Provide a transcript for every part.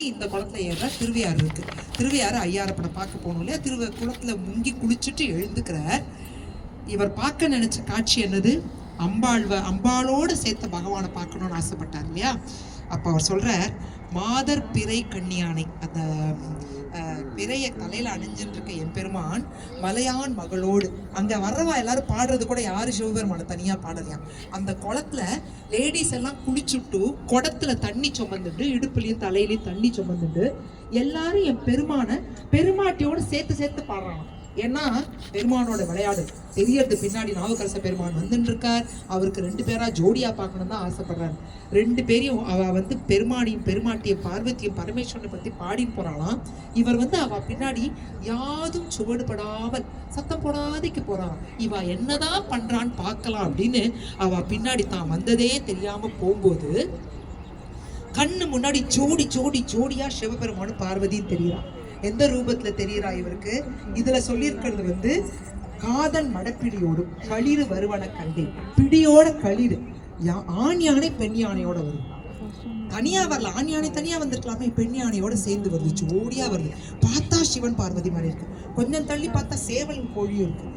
இந்த குளத்துல ஏற திருவையாறு இருக்கு. திருவையாறு ஐயாரப்பனை பார்க்க போகணும் இல்லையா? குளத்துல முங்கி குளிச்சுட்டு எழுந்துக்கிறார். இவர் பார்க்க நினைச்ச காட்சி என்னது? அம்பாளோடு சேர்த்த பகவானை பார்க்கணும்னு ஆசைப்பட்டார் இல்லையா? அப்ப அவர் சொல்றார், மாதர் பிறை கண்ணியானை, அந்த பிறைய தலையில அணிஞ்சுட்டு இருக்க என் பெருமான் மலையான் மகளோடு. அங்க வர்றவா எல்லாரும் பாடுறது கூட யாரு சிவபெருமான தனியா பாடலையாம். அந்த குளத்துல லேடிஸ் எல்லாம் குளிச்சுட்டு குடத்துல தண்ணி சுமந்துட்டு, இடுப்புலயும் தலையிலயும் தண்ணி சுமந்துட்டு எல்லாரும் என் பெருமாட்டியோட சேர்த்து பாடுறாங்க. ஏன்னா பெருமானோட விளையாடு தெரியறது பின்னாடி நாவுக்கரச பெருமான் வந்துட்டு இருக்கார். அவருக்கு 2 பேரா ஜோடியா பார்க்கணும் தான் ஆசைப்படுறாரு. 2 பேரையும் அவ பெருமானியும் பெருமாட்டியும் பார்வதியும் பரமேஸ்வரனை பத்தி பாடி போறாளாம். இவர் அவ பின்னாடி யாதும் சுவடுபடாமல் சத்தம் போடாதைக்கு போறான். இவ என்னதான் பண்றான்னு பார்க்கலாம் அப்படின்னு அவ பின்னாடி தான் வந்ததே தெரியாம போகும்போது கண்ணு முன்னாடி ஜோடியா சிவபெருமானு பார்வதியும் தெரியுறான். எந்த ரூபத்துல தெரியுறா இவருக்கு? இதுல சொல்லியிருக்கிறது காதன் மடப்பிடியோடு களிறு வருவன கண்டே. பிடியோட களிறு ஆண் யானை பெண் யானையோட வருது. தனியா வரல, ஆண் யானை தனியா வந்திருக்கலாமே, பெண் யானையோட சேர்ந்து வருது, ஜோடியா வருது. பார்த்தா சிவன் பார்வதி மாதிரி இருக்கு. கொஞ்சம் தள்ளி பார்த்தா சேவலும் கோழியும் இருக்கு,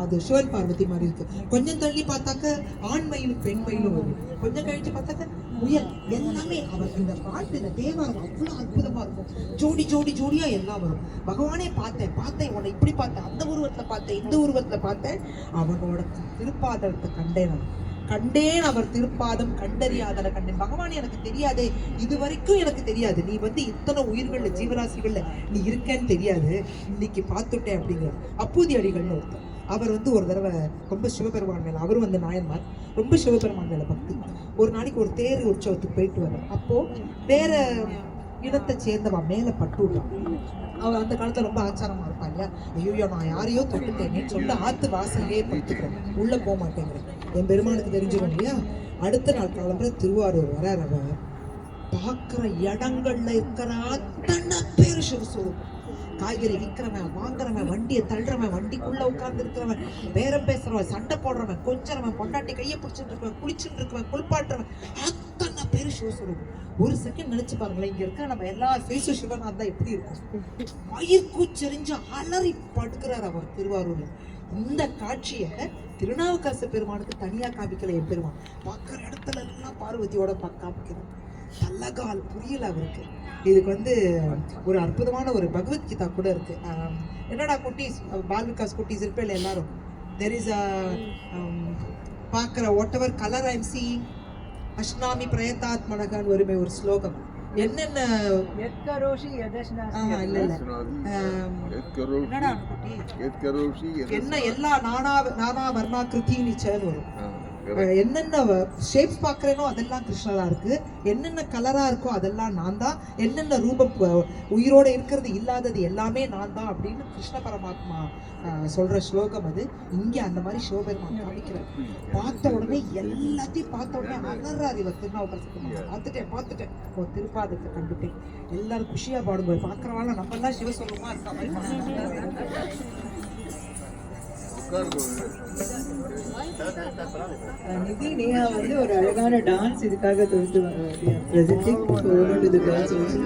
அது சிவன் பார்வதி மாதிரி இருக்கு. கொஞ்சம் தள்ளி பார்த்தாக்க ஆண் மயிலும் பெண் மயிலும் வரும். கொஞ்சம் கழிச்சு பார்த்தாக்க முயல். எல்லாமே அவர் இந்த பாட்டு, இந்த தேவாரம் அவ்வளவு அற்புதமா இருக்கும். ஜோடியா எல்லாம் வரும். பகவானே பார்த்தேன் உன்னை இப்படி பார்த்தேன், அந்த உருவத்துல பார்த்தேன், இந்த உருவத்துல பார்த்தேன். அவனோட திருப்பாதத்தை கண்டேன் அவர் திருப்பாதம் கண்டறியாதன கண்டேன். பகவான் எனக்கு தெரியாதே, இது வரைக்கும் எனக்கு தெரியாது. நீ இத்தனை உயிர்கள்ல ஜீவராசிகள்ல நீ இருக்கேன்னு தெரியாது, இன்னைக்கு பார்த்துட்டேன் அப்படிங்கிற அப்பூதி அடிகள்னு ஒருத்தர். அவர் ஒரு தடவை ரொம்ப சிவபெருமான் மேல, அவரும் நாயன்மார் ரொம்ப சிவபெருமான் மேல பக்தி. ஒரு நாளைக்கு ஒரு தேர் உற்சவத்துக்கு போயிட்டு வர, அப்போ வேற இடத்தை சேர்ந்தவா மேல பட்டு விட்டான். அவன் அந்த காலத்துல ரொம்ப ஆச்சாரமா இருப்பான் இல்லையா? ஐயோ நான் யாரையோ தொட்டுட்டேன்னு சொல்லிட்டு ஆத்து வாசலையே படுத்துக்கிறேன், உள்ள போக மாட்டேங்கிறேன். என் பெருமானுக்கு தெரிஞ்சிடும் இல்லையா? அடுத்த நாள் காலம்புற திருவாரூர் வரார். அவர் பார்க்குற இடங்கள்ல இருக்கிற அத்தனை பேர் சிவஸ்வரூபம். காய்கறி விற்கிறவன், வாங்குறவன், வண்டியை தள்ளுறவன், வண்டிக்குள்ள உட்கார்ந்து இருக்கிறவன், பேரம் பேசுறவன், சண்டை போடுறவன், கொஞ்சறவன், பொண்டாட்டி கையை பிடிச்சிட்டு இருக்கவன், குளிச்சுட்டு இருக்கவன், குளிப்பாட்டுறவன், அத்தனை பேர் சிவஸ்வரூபம். ஒரு செகண்ட் நினைச்சு பாருங்களேன், இங்க இருக்க நம்ம எல்லா ஃபேஸும் சிவனா தான் எப்படி இருக்கும்? மயிர் கூச்செறிஞ்சு அலறி படுக்கிறார் அவர் திருவாரூர்ல. இந்த காட்சியை திருநாவுக்கரச பெருமானுக்கு தனியா காமிக்கல என் பெருமான். பார்க்குற இடத்துல எல்லாம் பார்வதியோட காமிக்கிறார். தல்லகால் புரியல அவருக்கு. இதுக்கு ஒரு அற்புதமான ஒரு பகவத்கீதா கூட இருக்கு. என்னடா குட்டீஸ், பால் விகாஸ் குட்டீஸ் இருப்பேன் எல்லாரும், தெர் இஸ் பார்க்குற whatever colour I am seeing அஷ்னாமி பிரயத்தாத்மனகான்னு வருமே ஒரு ஸ்லோகம். என்னென்ன என்ன எல்லா நானா வர்ணா கிருத்தின்னு வரும். என்னென்ன ஷேப்ஸ் பார்க்குறேனோ அதெல்லாம் கிருஷ்ணரா இருக்கு, என்னென்ன கலரா இருக்கோ அதெல்லாம் நான் தான், என்னென்ன ரூபம் உயிரோட இருக்கிறது இல்லாதது எல்லாமே நான் தான் அப்படின்னு கிருஷ்ண பரமாத்மா சொல்ற ஸ்லோகம் அது. இங்கே அந்த மாதிரி சிவபெருமான் காமிக்கிறார். பார்த்த உடனே எல்லாத்தையும் பார்த்த உடனே அலறாரு இவர் திருநாவுக்கரசர். பார்த்துட்டேன் உன் திருப்பாதத்தை கண்டுட்டேன். எல்லாரும் குஷியா பாடுங்க. பார்க்குறவாள் நம்ம எல்லாம் சிவஸ்வரூபமா இருக்கா மாதிரி. நிதி நேஹா ஒரு அழகான டான்ஸ் இதுக்காக presenting to the girls also.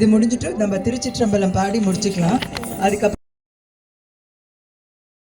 இது முடிஞ்சிட்டு நம்ம திருச்சிற்றம்பலம் பாடி முடிச்சுக்கலாம். அதுக்கப்புறம்